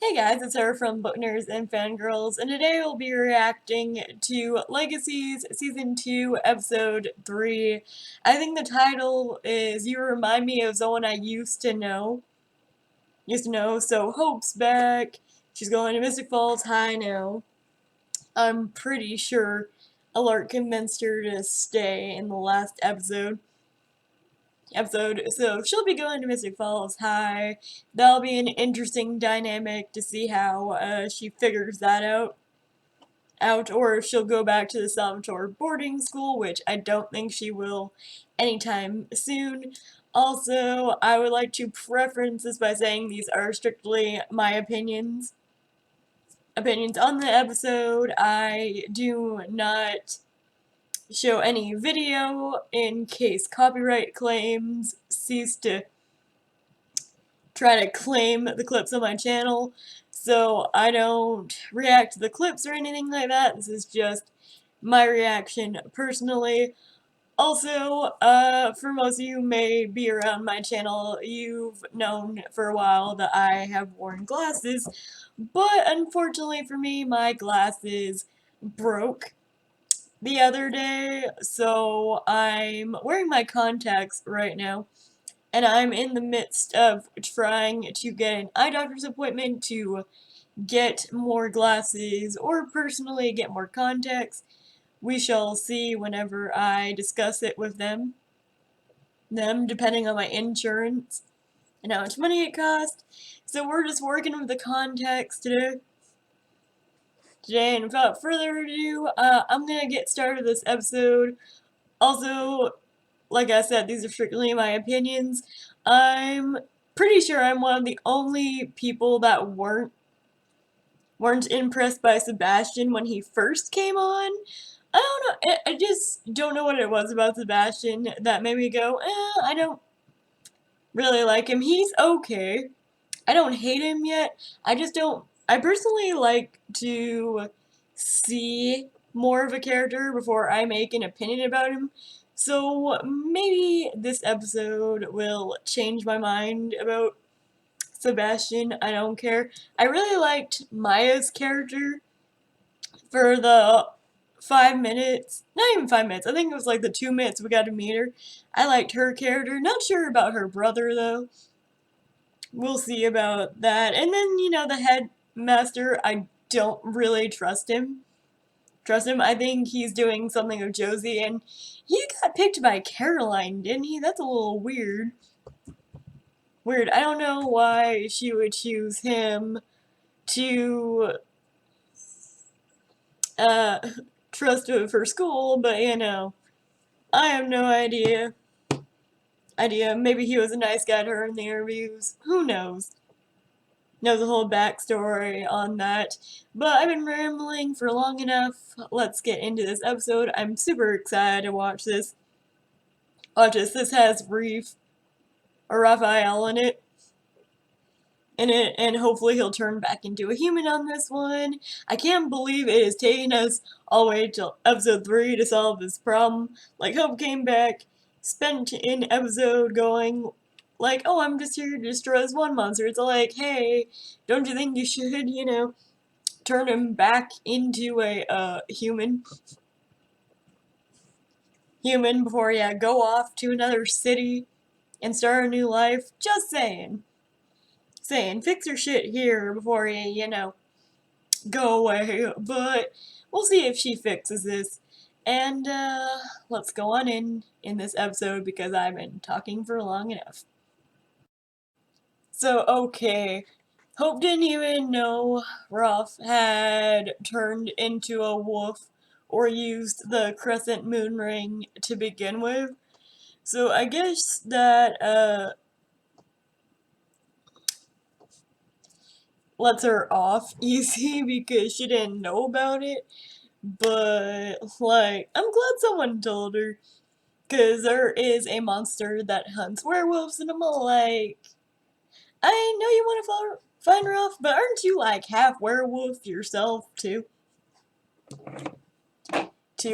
Hey guys, it's her from Book Nerds and Fangirls, and today we'll be reacting to Legacies Season 2, Episode 3. I think the title is You Remind Me of Someone I Used to Know. So Hope's back. She's going to Mystic Falls High now. I'm pretty sure Alert convinced her to stay in the last episode, so she'll be going to Mystic Falls High. That'll be an interesting dynamic to see how she figures that out, or if she'll go back to the Salvatore boarding school, which I don't think she will anytime soon. Also, I would like to preference this by saying these are strictly my opinions on the episode. I do not show any video in case copyright claims cease to try to claim the clips on my channel, so I don't react to the clips or anything like that. This is just my reaction personally. Also, for most of you who may be around my channel, you've known for a while that I have worn glasses, but unfortunately for me, my glasses broke the other day, so I'm wearing my contacts right now, and I'm in the midst of trying to get an eye doctor's appointment to get more glasses or personally get more contacts. We shall see whenever I discuss it with them depending on my insurance and how much money it costs. So we're just working with the contacts today, and without further ado, I'm gonna get started this episode. Also, like I said, these are strictly my opinions. I'm pretty sure I'm one of the only people that weren't impressed by Sebastian when he first came on. I don't know, I just don't know what it was about Sebastian that made me go, I don't really like him. He's okay. I don't hate him yet. I personally like to see more of a character before I make an opinion about him. So maybe this episode will change my mind about Sebastian. I don't care. I really liked Maya's character for the 5 minutes. Not even 5 minutes. I think it was like the 2 minutes we got to meet her. I liked her character. Not sure about her brother though. We'll see about that. And then, the headmaster, I don't really trust him. I think he's doing something with Josie, and he got picked by Caroline, didn't he? That's a little weird. I don't know why she would choose him to uh, trust for school, but I have no idea. Maybe he was a nice guy to her in the interviews. Who knows? Knows the whole backstory on that. But I've been rambling for long enough. Let's get into this episode. I'm super excited to watch this. This has Raphael in it. And hopefully he'll turn back into a human on this one. I can't believe it is taking us all the way till episode 3 to solve this problem. Like, Hope came back, spent an episode going, like, oh, I'm just here to destroy this one monster. It's like, hey, don't you think you should, turn him back into a human before you go off to another city and start a new life? Just saying. Fix your shit here before you go away. But we'll see if she fixes this. And let's go on in this episode because I've been talking for long enough. So, okay. Hope didn't even know Ruff had turned into a wolf or used the crescent moon ring to begin with. So I guess that lets her off easy because she didn't know about it. But, like, I'm glad someone told her. Because there is a monster that hunts werewolves, and I'm like, I know you want to find Ralph, but aren't you like half werewolf yourself too?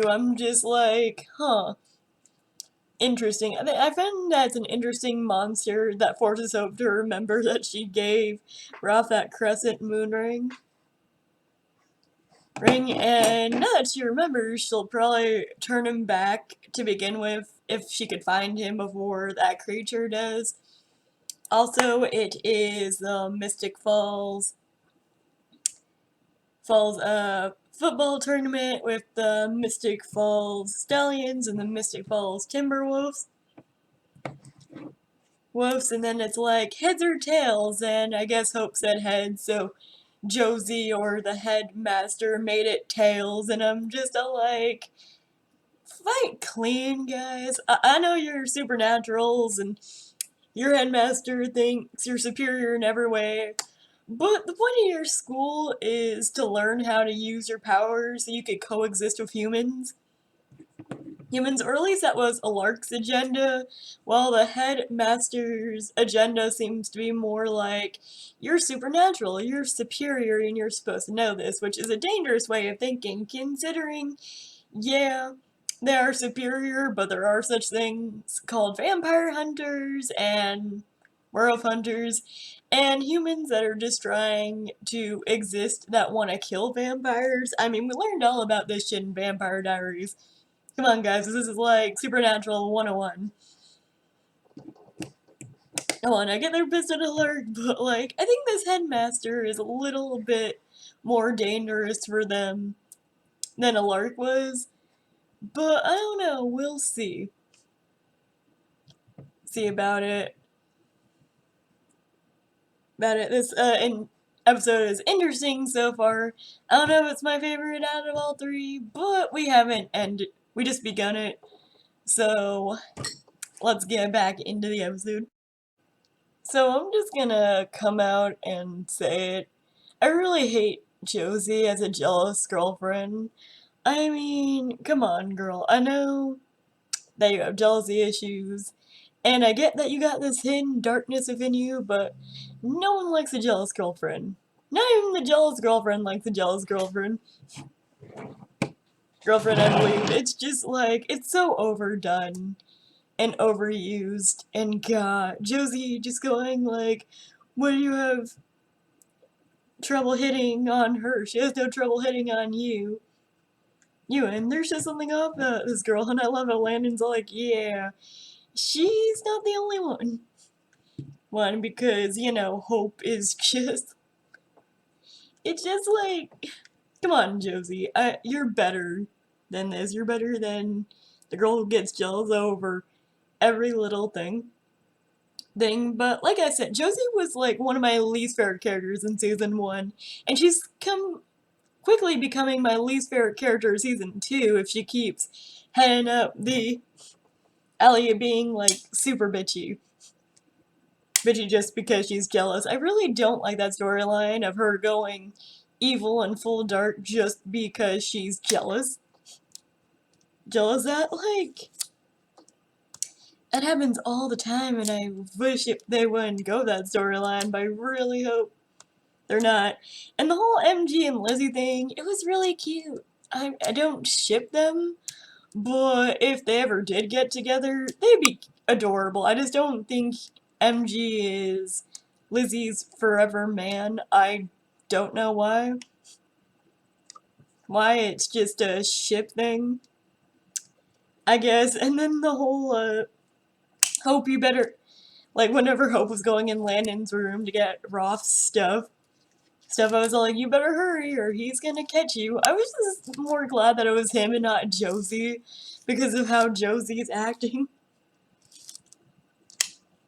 I'm just like, huh. interesting. I find that's an interesting monster that forces Hope to remember that she gave Ralph that crescent moon ring, and now that she remembers, she'll probably turn him back to begin with if she could find him before that creature does. Also, it is the Mystic Falls football tournament with the Mystic Falls Stallions and the Mystic Falls Timberwolves. And then it's like heads or tails, and I guess Hope said heads, so Josie or the headmaster made it tails, and I'm just like, fight clean, guys. I know you're supernaturals, and your headmaster thinks you're superior in every way, but the point of your school is to learn how to use your powers so you could coexist with humans, or at least that was Alark's agenda, while the headmaster's agenda seems to be more like, you're supernatural, you're superior, and you're supposed to know this, which is a dangerous way of thinking, considering, yeah, they are superior, but there are such things called vampire hunters and werewolf hunters, and humans that are just trying to exist that want to kill vampires. I mean, we learned all about this shit in Vampire Diaries. Come on, guys, this is like Supernatural 101. Come on, I get their pissed at Alert, but like, I think this headmaster is a little bit more dangerous for them than Alert was. But I don't know, we'll see. See about it. This episode is interesting so far. I don't know if it's my favorite out of all three, but we haven't ended. We just begun it. So let's get back into the episode. So I'm just gonna come out and say it. I really hate Josie as a jealous girlfriend. I mean, come on, girl. I know that you have jealousy issues, and I get that you got this hidden darkness within you, but no one likes a jealous girlfriend. Not even the jealous girlfriend likes a jealous girlfriend. I believe. It's just like, it's so overdone and overused, and God, Josie just going like, what do you have trouble hitting on her? She has no trouble hitting on you. And there's just something off about this girl, and I love how Landon's like, yeah, she's not the only one. Because, Hope is just, it's just like, come on, Josie, you're better than this. You're better than the girl who gets jealous over every little thing. But like I said, Josie was like one of my least favorite characters in season 1, and she's quickly becoming my least favorite character in season 2 if she keeps heading up the alley of being like super bitchy just because she's jealous. I really don't like that storyline of her going evil and full dark just because she's jealous. That, like, that happens all the time, and I wish they wouldn't go that storyline, but I really hope they're not. And the whole MG and Lizzie thing, it was really cute. I don't ship them, but if they ever did get together, they'd be adorable. I just don't think MG is Lizzie's forever man. I don't know why. It's just a ship thing, I guess. And then the whole, Hope you better, like, whenever Hope was going in Landon's room to get Roth's stuff, I was like, you better hurry or he's gonna catch you. I was just more glad that it was him and not Josie because of how Josie's acting.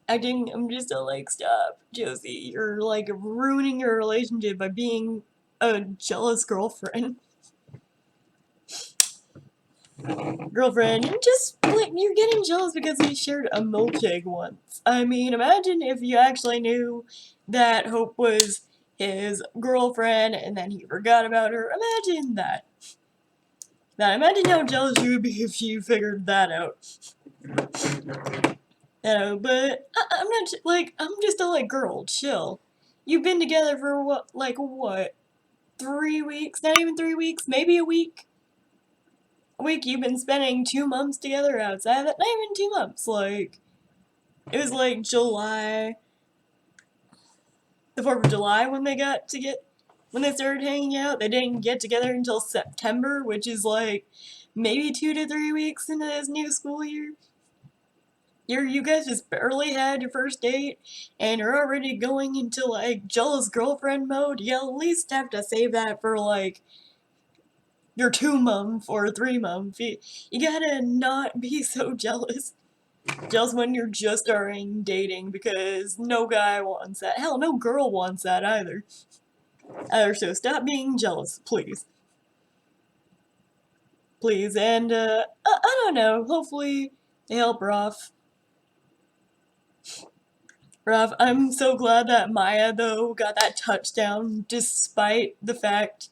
I'm just like, stop, Josie. You're like ruining your relationship by being a jealous girlfriend. You're just like, you're getting jealous because he shared a milkshake once. I mean, imagine if you actually knew that Hope was his girlfriend and then he forgot about her. Imagine that. Imagine how jealous you would be if you figured that out. But I'm not, like, I'm just a, like, girl, chill. You've been together for what, 3 weeks? Not even 3 weeks? Maybe a week? week you've been spending 2 months together outside of that. Not even 2 months. Like, it was like July, the 4th of July when they started hanging out. They didn't get together until September, which is like maybe 2 to 3 weeks into this new school year. You guys just barely had your first date, and you're already going into like jealous girlfriend mode. You at least have to save that for like your 2 month or 3 month. You gotta not be so jealous. Jealous when you're just starting dating, because no guy wants that. Hell, no girl wants that either. So stop being jealous, please. Please, and I don't know, hopefully they help Ruff. I'm so glad that Maya, though, got that touchdown, despite the fact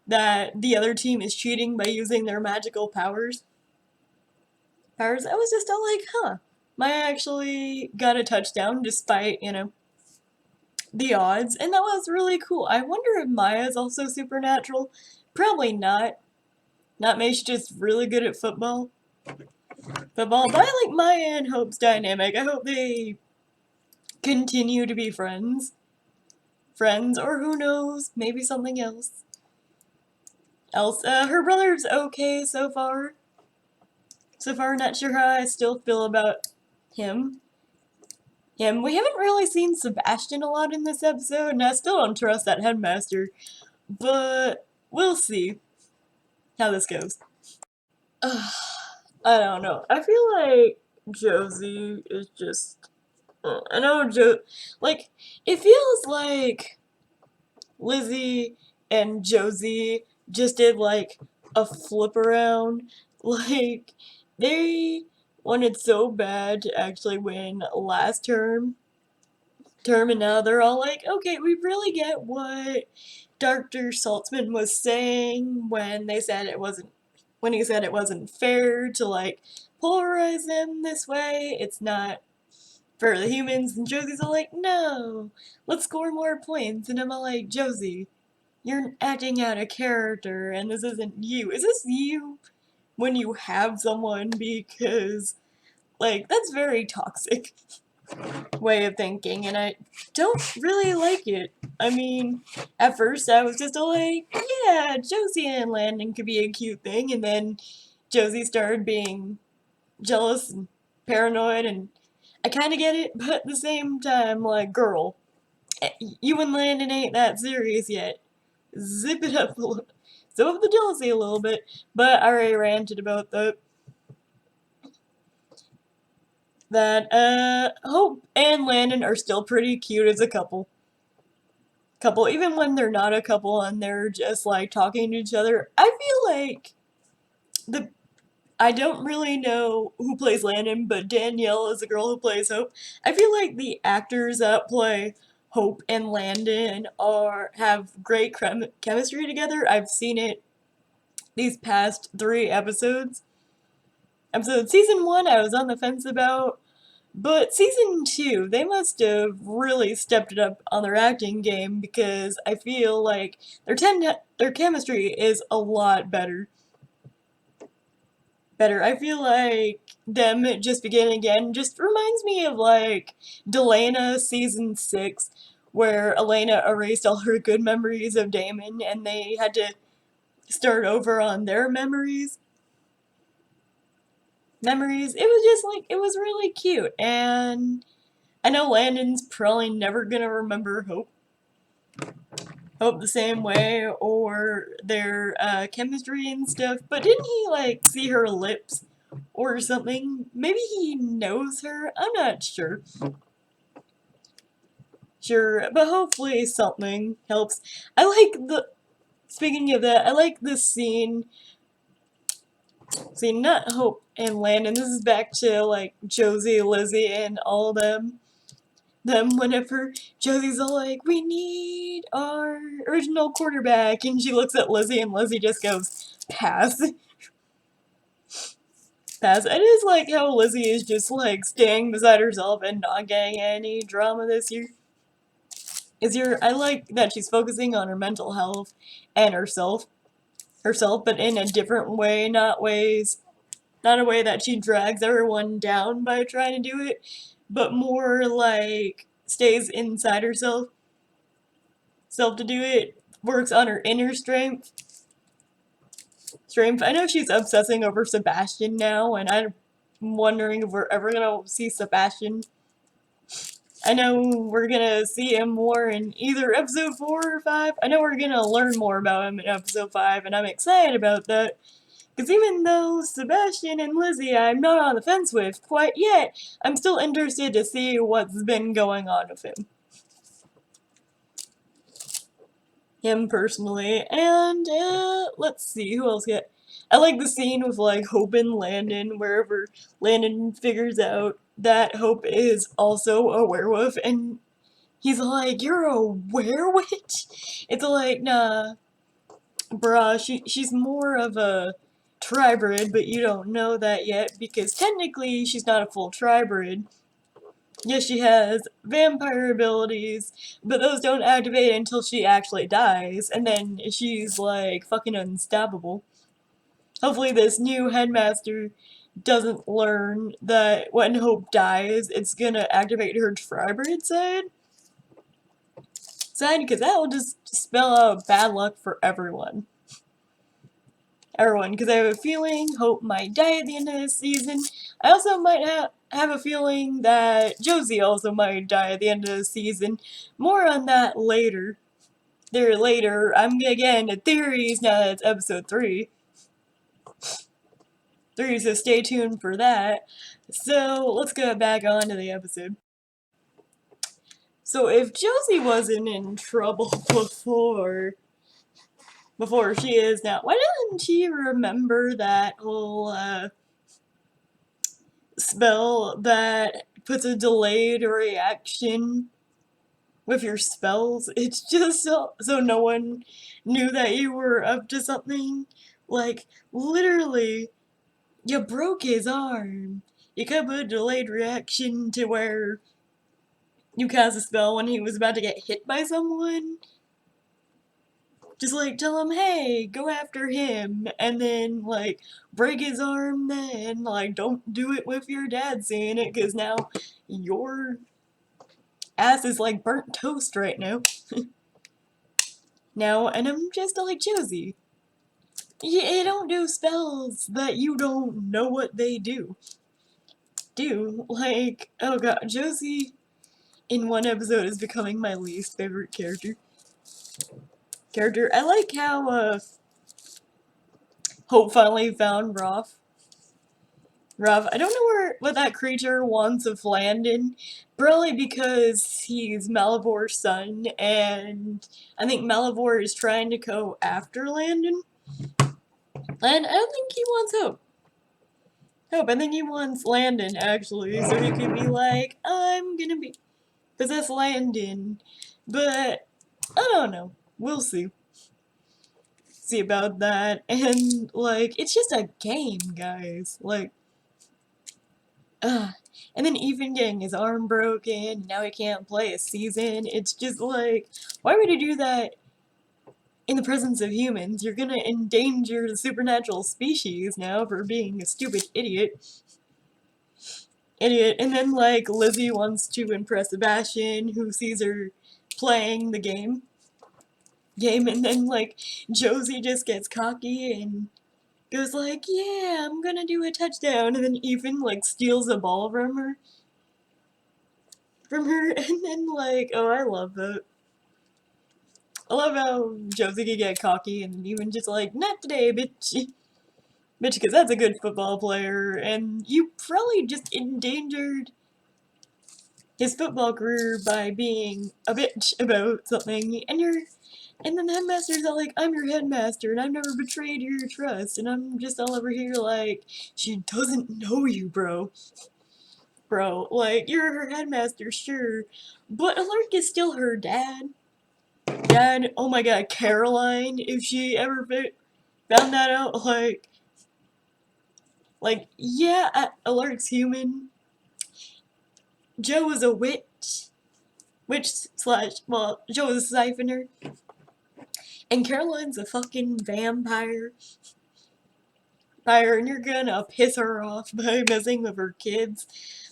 that the other team is cheating by using their magical powers. I was just all like, huh. Maya actually got a touchdown despite, the odds, and that was really cool. I wonder if Maya's also supernatural. Probably not. Not maybe she's just really good at football. But I like Maya and Hope's dynamic. I hope they continue to be friends. Friends, or who knows, maybe something else. Her brother's okay so far. So far, not sure how I still feel about him. We haven't really seen Sebastian a lot in this episode, and I still don't trust that headmaster. But we'll see how this goes. I don't know. I feel like Josie is just. I know like, it feels like Lizzie and Josie just did like a flip around. Like, they wanted so bad to actually win last term, and now they're all like, okay, we really get what Dr. Saltzman was saying when he said it wasn't fair to like polarize them this way. It's not for the humans. And Josie's all like, no, let's score more points. And I'm all like, Josie, you're acting out of character, and this isn't you. Is this you when you have someone? Because, like, that's very toxic way of thinking, and I don't really like it. I mean, at first I was just all like, yeah, Josie and Landon could be a cute thing, and then Josie started being jealous and paranoid, and I kind of get it, but at the same time, like, girl, you and Landon ain't that serious yet. Zip it up a little. Zip up the jealousy a little bit. But I already ranted about that. Hope and Landon are still pretty cute as a couple. Even when they're not a couple and they're just like talking to each other. I feel like I don't really know who plays Landon, but Danielle is the girl who plays Hope. I feel like the actors that play Hope and Landon have great chemistry together. I've seen it these past 3 episodes. Season 1 I was on the fence about, but season 2 they must have really stepped it up on their acting game, because I feel like their chemistry is a lot better. I feel like them just beginning again just reminds me of like Delana season 6, where Elena erased all her good memories of Damon and they had to start over on their memories. It was just like, it was really cute, and I know Landon's probably never gonna remember Hope the same way, or their chemistry and stuff, but didn't he like see her lips or something? Maybe he knows her? I'm not sure. But hopefully something helps. Speaking of that, I like this scene. See, not Hope and Landon, this is back to like Josie, Lizzie, and all of them. Whenever Josie's all like, we need our original quarterback, and she looks at Lizzie and Lizzie just goes, pass. Pass. It is like how Lizzie is just like staying beside herself and not getting any drama this year. I like that she's focusing on her mental health and herself. herself, but in a different way, not a way that she drags everyone down by trying to do it, but more like stays inside herself, self to do it, works on her inner strength. I know she's obsessing over Sebastian now, and I'm wondering if we're ever gonna see Sebastian. I know we're gonna see him more in either episode 4 or 5. I know we're gonna learn more about him in episode 5, and I'm excited about that. Because even though Sebastian and Lizzie I'm not on the fence with quite yet, I'm still interested to see what's been going on with him personally. And let's see, who else get. I like the scene with like Hope and Landon, wherever Landon figures out that Hope is also a werewolf, and he's like, "You're a werewitch?" It's like, nah, bruh, she's more of a tribrid, but you don't know that yet because technically she's not a full tribrid. Yes, she has vampire abilities, but those don't activate until she actually dies, and then she's like fucking unstoppable. Hopefully this new headmaster doesn't learn that when Hope dies, it's gonna activate her tribrid side, because that will just spell out bad luck for everyone. Because I have a feeling Hope might die at the end of this season. I also might have a feeling that Josie also might die at the end of the season. More on that later. I'm gonna get into theories now that it's episode 3. So stay tuned for that. So let's get back on to the episode. So if Josie wasn't in trouble before she is now, why doesn't she remember that whole spell that puts a delayed reaction with your spells? It's just so no one knew that you were up to something. Like, literally, you broke his arm. You could put a delayed reaction to where you cast a spell when he was about to get hit by someone. Just like tell him, hey, go after him, and then like break his arm. Then like don't do it with your dad seeing it, cause now your ass is like burnt toast right now. Now, and I'm just like Josie. You don't do spells that you don't know what they do. Like, oh god, Josie in one episode is becoming my least favorite character. I like how Hope finally found Rough. I don't know what that creature wants of Landon. Probably because he's Malivor's son, and I think Malivor is trying to go after Landon. And I don't think he wants I think he wants Landon, actually, so he could be like, I'm gonna possess Landon. But, I don't know. We'll see. See about that. And, like, it's just a game, guys. Like, ugh. And then even getting his arm broken, now he can't play a season. It's just like, why would you do that in the presence of humans? You're gonna endanger the supernatural species now for being a stupid idiot. And then, like, Lizzie wants to impress Sebastian, who sees her playing the game, and then, like, Josie just gets cocky and goes like, yeah, I'm gonna do a touchdown, and then Ethan, like, steals a ball from her, and then, like, oh, I love that. I love how Josie can get cocky and even just like, not today, bitch. Bitch, because that's a good football player, and you probably just endangered his football career by being a bitch about something, and then the headmaster's all like, I'm your headmaster, and I've never betrayed your trust, and I'm just all over here like, she doesn't know you, bro. Bro, like, you're her headmaster, sure, but Alaric is still her dad. Oh my god, Caroline, if she ever found that out, yeah, Alert's human. Joe was a witch. Joe was a siphoner. And Caroline's a fucking vampire. And you're gonna piss her off by messing with her kids.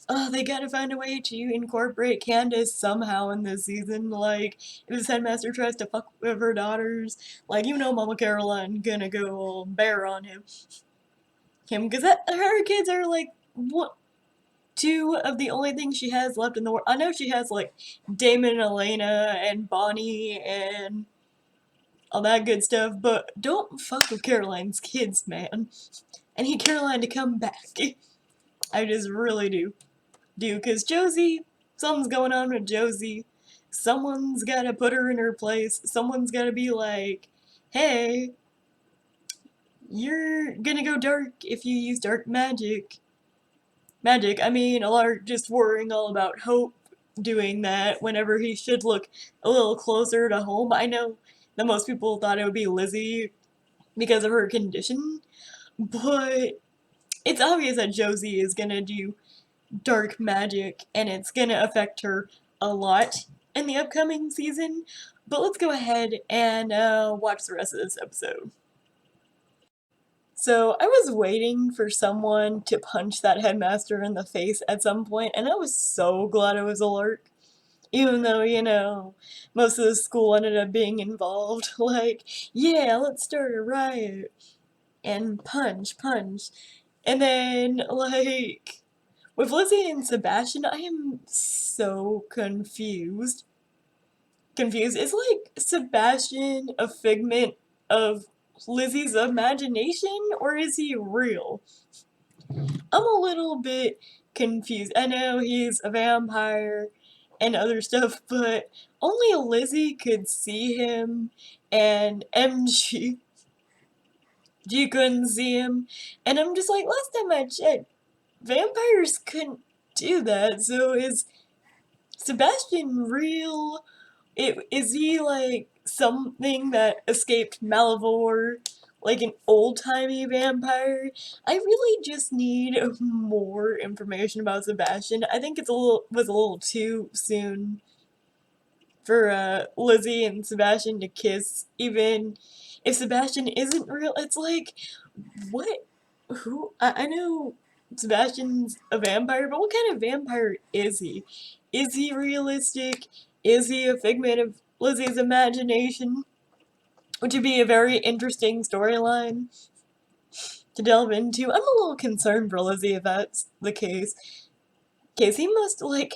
Oh, they gotta find a way to incorporate Candace somehow in this season. Like, if this headmaster tries to fuck with her daughters, like, you know Mama Caroline gonna go all bear on him. Because her kids are, like, what, two of the only things she has left in the world. I know she has, like, Damon and Elena and Bonnie and all that good stuff, but don't fuck with Caroline's kids, man. I need Caroline to come back. I just really do. Because Josie, something's going on with Josie. Someone's gotta put her in her place. Someone's gotta be like, hey, you're gonna go dark if you use dark magic. I mean, Alar just worrying all about Hope doing that whenever he should look a little closer to home. I know that most people thought it would be Lizzie because of her condition, but it's obvious that Josie is gonna do dark magic and it's gonna affect her a lot in the upcoming season. But let's go ahead and watch the rest of this episode. So I was waiting for someone to punch that headmaster in the face at some point, and I was so glad it was a lark. Even though, you know, most of the school ended up being involved. Like, yeah, let's start a riot. And punch. And then, like, with Lizzie and Sebastian, I am so confused. Is, like, Sebastian a figment of Lizzie's imagination, or is he real? I'm a little bit confused. I know he's a vampire and other stuff, but only Lizzie could see him, and MG couldn't see him. And I'm just like, last time I checked, vampires couldn't do that, so is Sebastian real? Is he like something that escaped Malivore, like an old-timey vampire? I really just need more information about Sebastian. I think was a little too soon for Lizzie and Sebastian to kiss. Even if Sebastian isn't real, it's like, what? Who? I know Sebastian's a vampire, but what kind of vampire is he? Is he realistic? Is he a figment of Lizzie's imagination? Which would be a very interesting storyline to delve into. I'm a little concerned for Lizzie if that's the case. He must, like,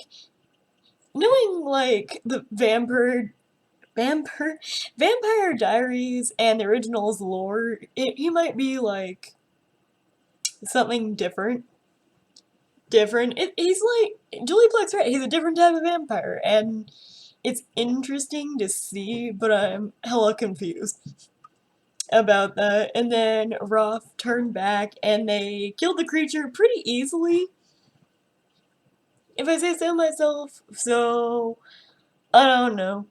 knowing, like, the Vampire Diaries and the original's lore, he might be, like, something different. He's like, Julie Pluck's right, he's a different type of vampire, and it's interesting to see, but I'm hella confused about that. And then Roth turned back and they killed the creature pretty easily, if I say so myself. So I don't know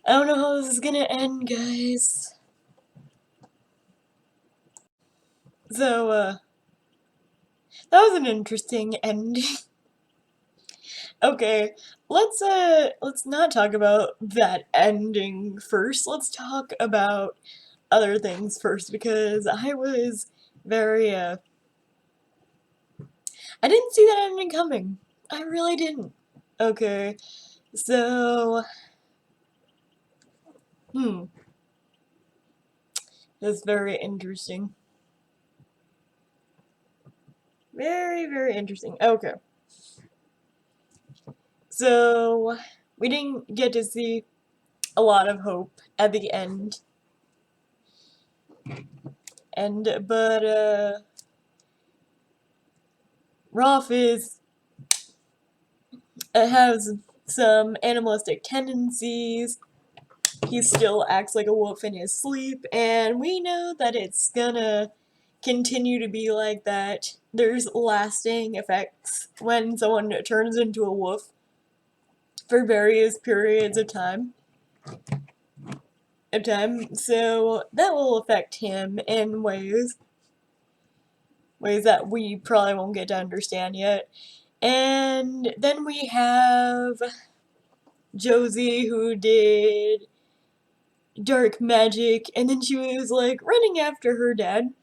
how this is gonna end, guys. So that was an interesting ending. Okay, let's not talk about that ending first. Let's talk about other things first, because I was very I didn't see that ending coming. I really didn't. Okay, so that's very interesting. Very interesting. Okay. So we didn't get to see a lot of Hope at the end. But Rolf has some animalistic tendencies. He still acts like a wolf in his sleep, and we know that it's gonna continue to be like that. There's lasting effects when someone turns into a wolf for various periods of time. So that will affect him in ways that we probably won't get to understand yet. And then we have Josie, who did dark magic, and then she was like running after her dad.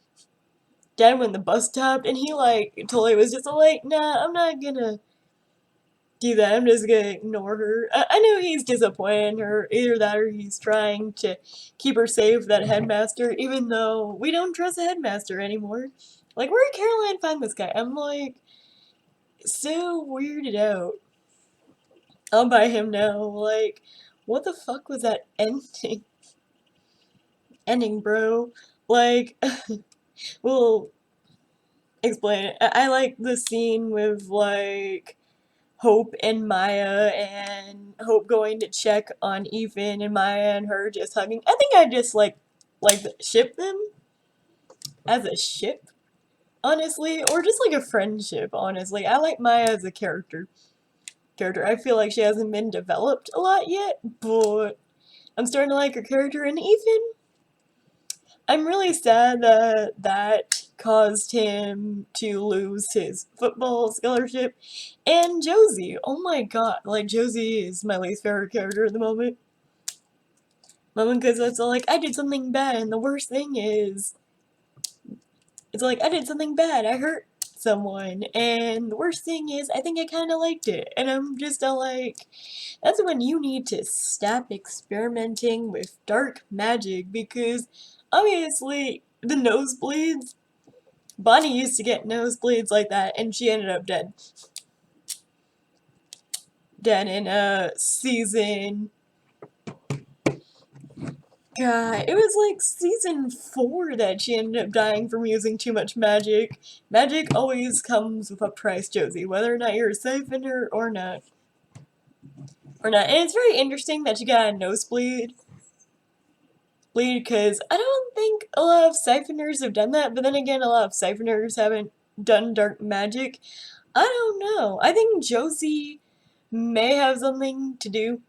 Dad went the bus stop, and he like totally was just like, nah, I'm not gonna do that. I'm just gonna ignore her. I know he's disappointed in her, either that or he's trying to keep her safe, that headmaster, even though we don't trust the headmaster anymore. Like, where did Caroline find this guy? I'm like, so weirded out. I'll buy him now. Like, what the fuck was that ending? Ending, bro. Like, we'll explain it. I like the scene with, like, Hope and Maya, and Hope going to check on Ethan, and Maya and her just hugging. I think I just like ship them as a ship, honestly, or just like a friendship, honestly. I like Maya as a character. I feel like she hasn't been developed a lot yet, but I'm starting to like her character. And Ethan, I'm really sad that that caused him to lose his football scholarship. And Josie, oh my god, like Josie is my least favorite character at the moment. Because it's like, I did something bad, and the worst thing is, it's like, I did something bad, I hurt someone, and the worst thing is, I think I kinda liked it, and I'm just like, that's when you need to stop experimenting with dark magic, because obviously, the nosebleeds, Bonnie used to get nosebleeds like that, and she ended up dead. Dead in, season... God, it was like season 4 that she ended up dying from using too much magic. Magic always comes with a price, Josie, whether or not you're a siphoner or not. And it's very interesting that you got a nosebleed. Because I don't think a lot of siphoners have done that, but then again, a lot of siphoners haven't done dark magic. I don't know. I think Josie may have something to do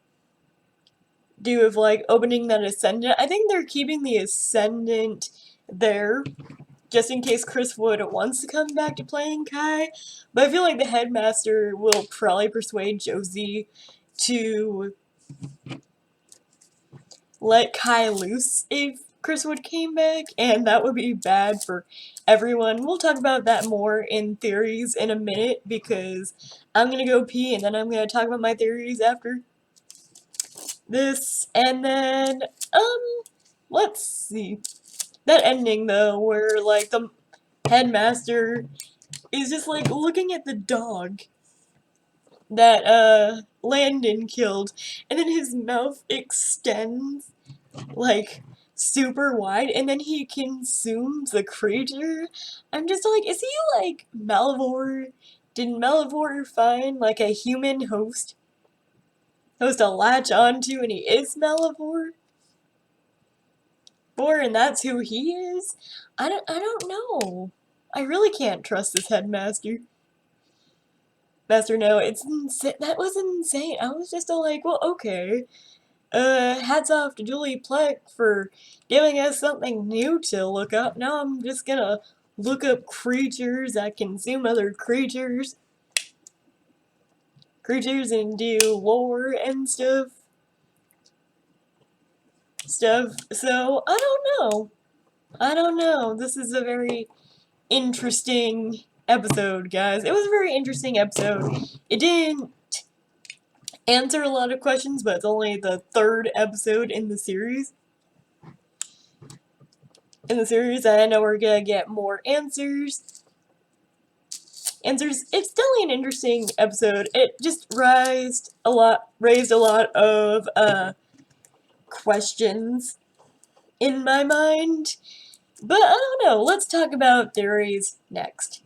with like opening that ascendant. I think they're keeping the ascendant there just in case Chris Wood wants to come back to playing Kai. But I feel like the headmaster will probably persuade Josie to let Kai loose if Chris Wood came back, and that would be bad for everyone. We'll talk about that more in theories in a minute, because I'm gonna go pee and then I'm gonna talk about my theories after this. And then, let's see. That ending though, where like the headmaster is just like looking at the dog that Landon killed, and then his mouth extends like super wide, and then he consumes the creature. I'm just like, is he like Malivore? Did Malivore find like a human host to latch onto, and he is Malivore? And that's who he is? I don't know. I really can't trust this headmaster. Master, no, it's that was insane. I was just like, well, okay. Hats off to Julie Plec for giving us something new to look up. Now I'm just gonna look up creatures that consume other creatures. And do lore and stuff. So, I don't know. This is a very interesting episode, guys. It was a very interesting episode. It didn't answer a lot of questions, but it's only the 3rd episode in the series. I know we're gonna get more answers. It's definitely an interesting episode. It just raised a lot of questions in my mind. But I don't know. Let's talk about theories next.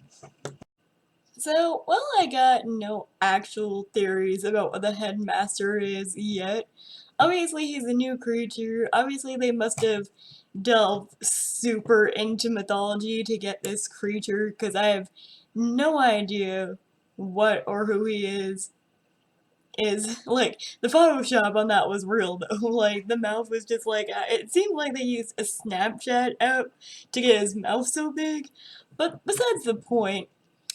So, well, I got no actual theories about what the headmaster is yet. Obviously, he's a new creature. Obviously, they must have delved super into mythology to get this creature, because I have no idea what or who he is. Like, the Photoshop on that was real, though. Like, the mouth was just like, it seemed like they used a Snapchat app to get his mouth so big. But besides the point,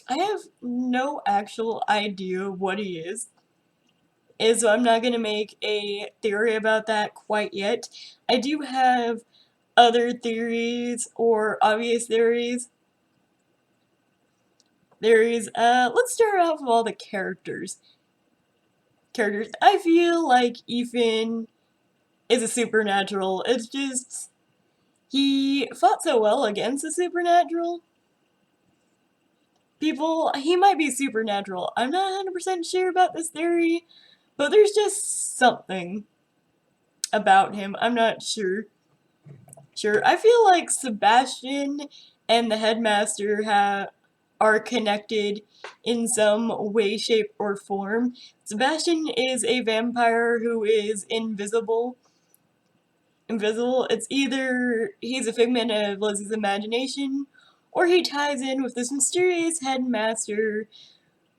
I have no actual idea what he is. so I'm not gonna make a theory about that quite yet. I do have other theories or obvious theories. Let's start off with all the characters. I feel like Ethan is a supernatural. It's just, he fought so well against the supernatural people. He might be supernatural. I'm not 100% sure about this theory, but there's just something about him. I'm not sure. I feel like Sebastian and the headmaster are connected in some way, shape, or form. Sebastian is a vampire who is invisible. It's either he's a figment of Lizzie's imagination, or he ties in with this mysterious headmaster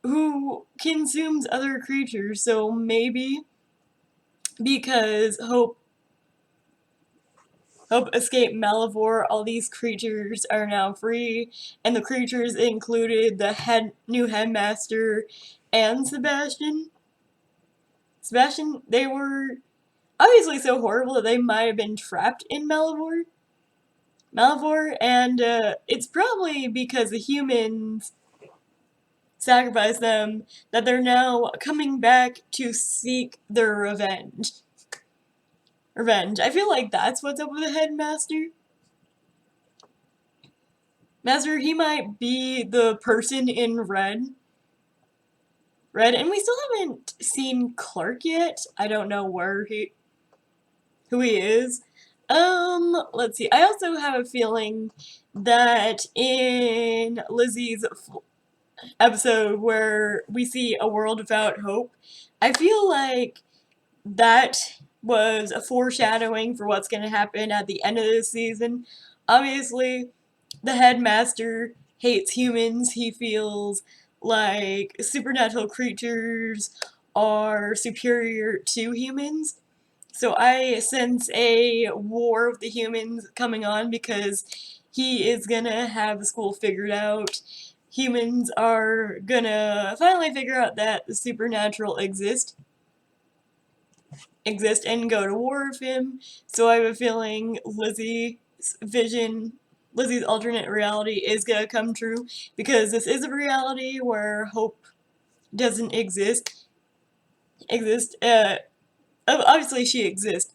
who consumes other creatures. So maybe because Hope escaped Malivore, all these creatures are now free, and the creatures included the new headmaster and Sebastian. They were obviously so horrible that they might have been trapped in Malivore. And it's probably because the humans sacrificed them that they're now coming back to seek their revenge. I feel like that's what's up with the headmaster. He might be the person in red. And we still haven't seen Clark yet. I don't know who he is. Let's see. I also have a feeling that in Lizzie's episode where we see a world without hope, I feel like that was a foreshadowing for what's going to happen at the end of this season. Obviously, the headmaster hates humans. He feels like supernatural creatures are superior to humans. So I sense a war with the humans coming on because he is gonna have the school figured out. Humans are gonna finally figure out that the supernatural exist and go to war with him. So I have a feeling Lizzie's alternate reality is gonna come true because this is a reality where hope doesn't exist. Obviously she exists,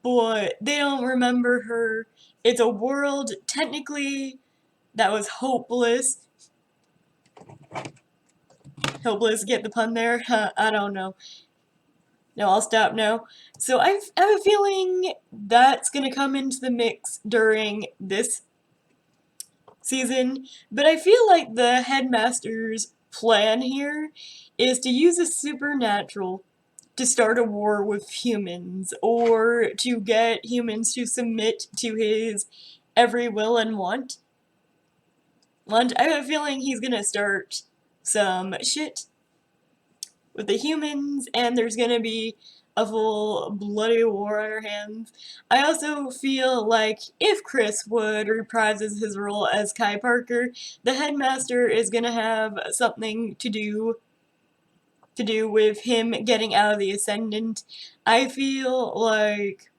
but they don't remember her. It's a world technically that was hopeless. Get the pun there? I don't know. No, I'll stop now. So I have a feeling that's gonna come into the mix during this season, but I feel like the headmaster's plan here is to use a supernatural to start a war with humans, or to get humans to submit to his every will and want. I have a feeling he's gonna start some shit with the humans, and there's gonna be a full bloody war on our hands. I also feel like if Chris Wood reprises his role as Kai Parker, the headmaster is gonna have something to do with him getting out of the Ascendant. I feel like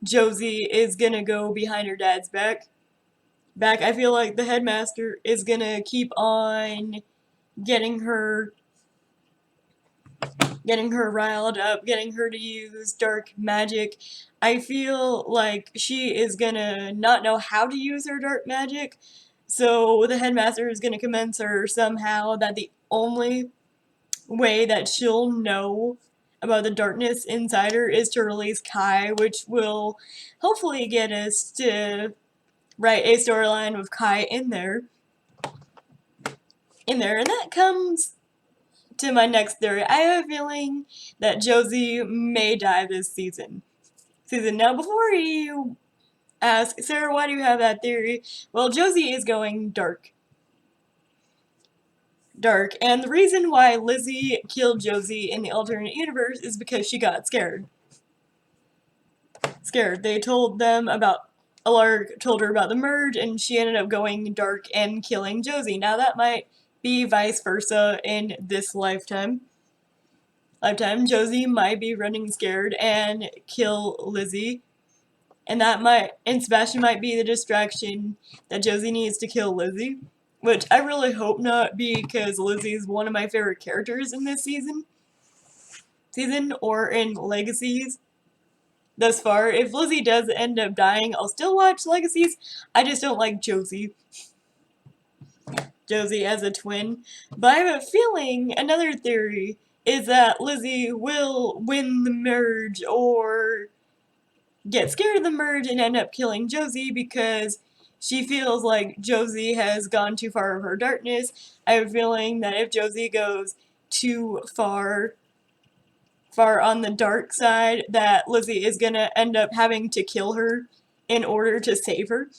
Josie is gonna go behind her dad's back. I feel like the headmaster is gonna keep on getting her riled up, getting her to use dark magic. I feel like she is gonna not know how to use her dark magic, so the headmaster is gonna convince her somehow that the only way that she'll know about the darkness inside her is to release Kai, which will hopefully get us to write a storyline with Kai in there. And that comes to my next theory. I have a feeling that Josie may die this season. Now, before you ask, Sarah, why do you have that theory? Well, Josie is going dark. And the reason why Lizzie killed Josie in the alternate universe is because she got scared. They told Alarg told her about the merge, and she ended up going dark and killing Josie. Now that might be vice versa in this lifetime. lifetime, Josie might be running scared and kill Lizzie. And Sebastian might be the distraction that Josie needs to kill Lizzie. Which I really hope not, because Lizzie's one of my favorite characters in this season or in Legacies thus far. If Lizzie does end up dying, I'll still watch Legacies. I just don't like Josie as a twin. But I have a feeling, another theory, is that Lizzie will win the merge or get scared of the merge and end up killing Josie because she feels like Josie has gone too far of her darkness. I have a feeling that if Josie goes too far on the dark side, that Lizzie is gonna end up having to kill her in order to save her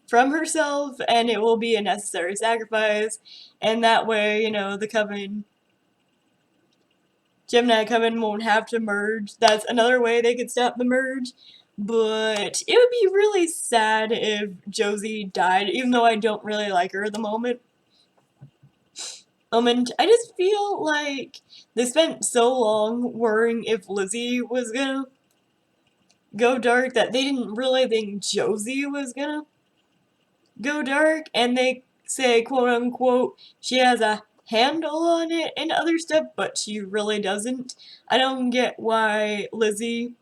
from herself, and it will be a necessary sacrifice. And that way, you know, the Coven, Gemini Coven, won't have to merge. That's another way they could stop the merge. But it would be really sad if Josie died, even though I don't really like her at the moment. I just feel like they spent so long worrying if Lizzie was gonna go dark that they didn't really think Josie was gonna go dark, and they say, quote unquote, she has a handle on it and other stuff, but she really doesn't. I don't get why Lizzie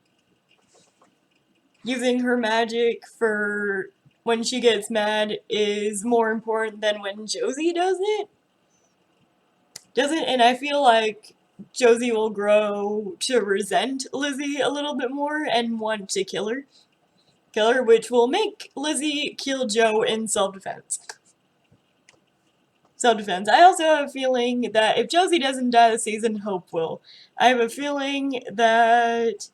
using her magic for when she gets mad is more important than when Josie does it. And I feel like Josie will grow to resent Lizzie a little bit more and want to kill her, which will make Lizzie kill Joe in self-defense. I also have a feeling that if Josie doesn't die this season, Hope will. I have a feeling that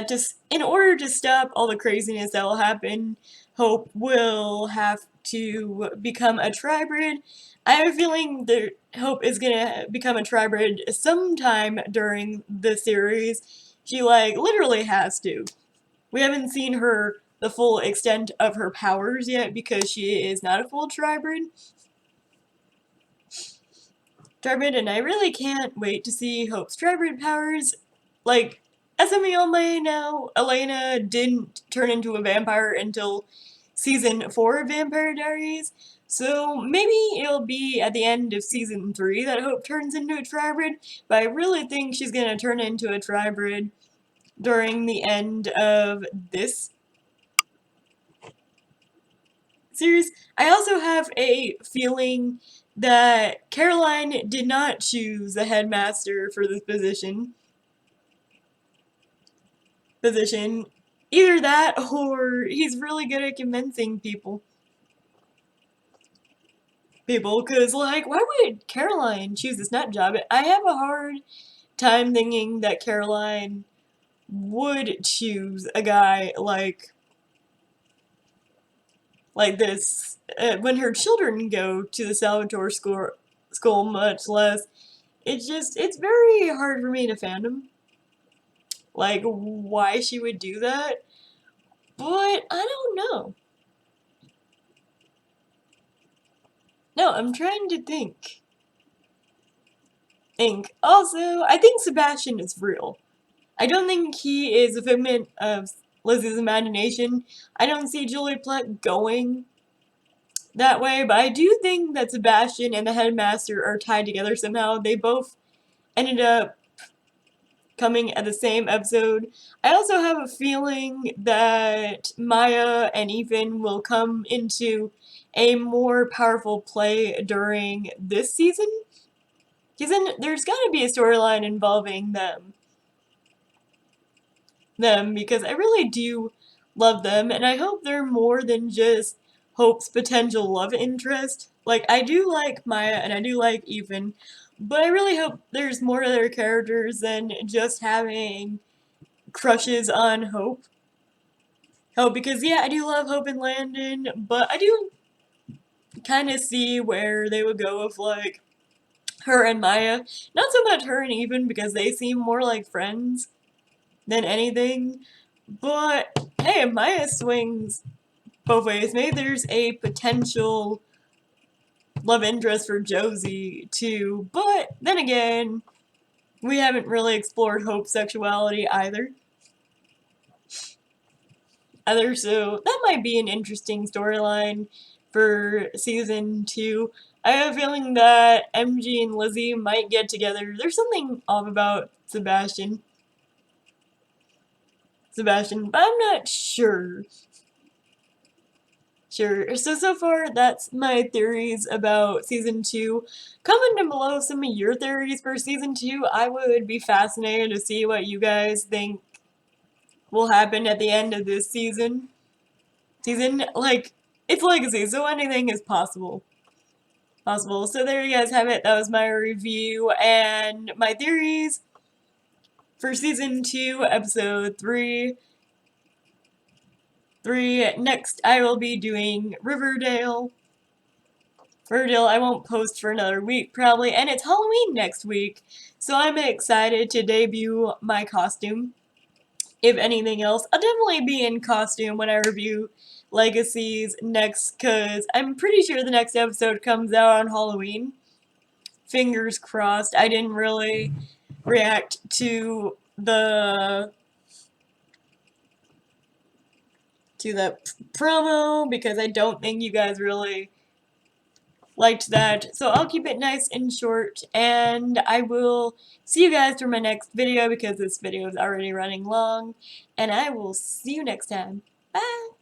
just in order to stop all the craziness that will happen, Hope will have to become a tribrid. I have a feeling that Hope is gonna become a tribrid sometime during the series. She, like, literally has to. We haven't seen her the full extent of her powers yet because she is not a full tribrid. And I really can't wait to see Hope's tribrid powers. Like, as some of y'all may know, Elena didn't turn into a vampire until season 4 of Vampire Diaries. So maybe it'll be at the end of season 3 that Hope turns into a tribrid, but I really think she's gonna turn into a tribrid during the end of this series. I also have a feeling that Caroline did not choose a headmaster for this position. Either that or he's really good at convincing people. Because, like, why would Caroline choose this nut job? I have a hard time thinking that Caroline would choose a guy like this when her children go to the Salvatore school, much less. It's very hard for me to fathom, like, why she would do that, but I don't know. No, I'm trying to think. Also, I think Sebastian is real. I don't think he is a figment of Lizzie's imagination. I don't see Julie Plec going that way, but I do think that Sebastian and the headmaster are tied together somehow. They both ended up coming at the same episode. I also have a feeling that Maya and Ethan will come into a more powerful play during this season. There's gotta be a storyline involving them because I really do love them, and I hope they're more than just Hope's potential love interest. Like, I do like Maya and I do like Ethan, but I really hope there's more to their characters than just having crushes on Hope. Because yeah, I do love Hope and Landon, but I do kind of see where they would go with, like, her and Maya. Not so much her and Ethan, because they seem more like friends than anything. But hey, Maya swings both ways. Maybe there's a potential love interest for Josie too, but then again, we haven't really explored Hope's sexuality either, so that might be an interesting storyline for season 2. I have a feeling that MG and Lizzie might get together. There's something off about Sebastian, but I'm not sure. So far, that's my theories about season 2. Comment down below some of your theories for season 2. I would be fascinated to see what you guys think will happen at the end of this season. Like, it's Legacy, so anything is possible. So there you guys have it. That was my review and my theories for season 2, episode 3. Next, I will be doing Riverdale. I won't post for another week probably, and it's Halloween next week, so I'm excited to debut my costume. If anything else, I'll definitely be in costume when I review Legacies next, because I'm pretty sure the next episode comes out on Halloween. Fingers crossed. I didn't really react to the promo because I don't think you guys really liked that. So I'll keep it nice and short, and I will see you guys for my next video because this video is already running long, and I will see you next time. Bye!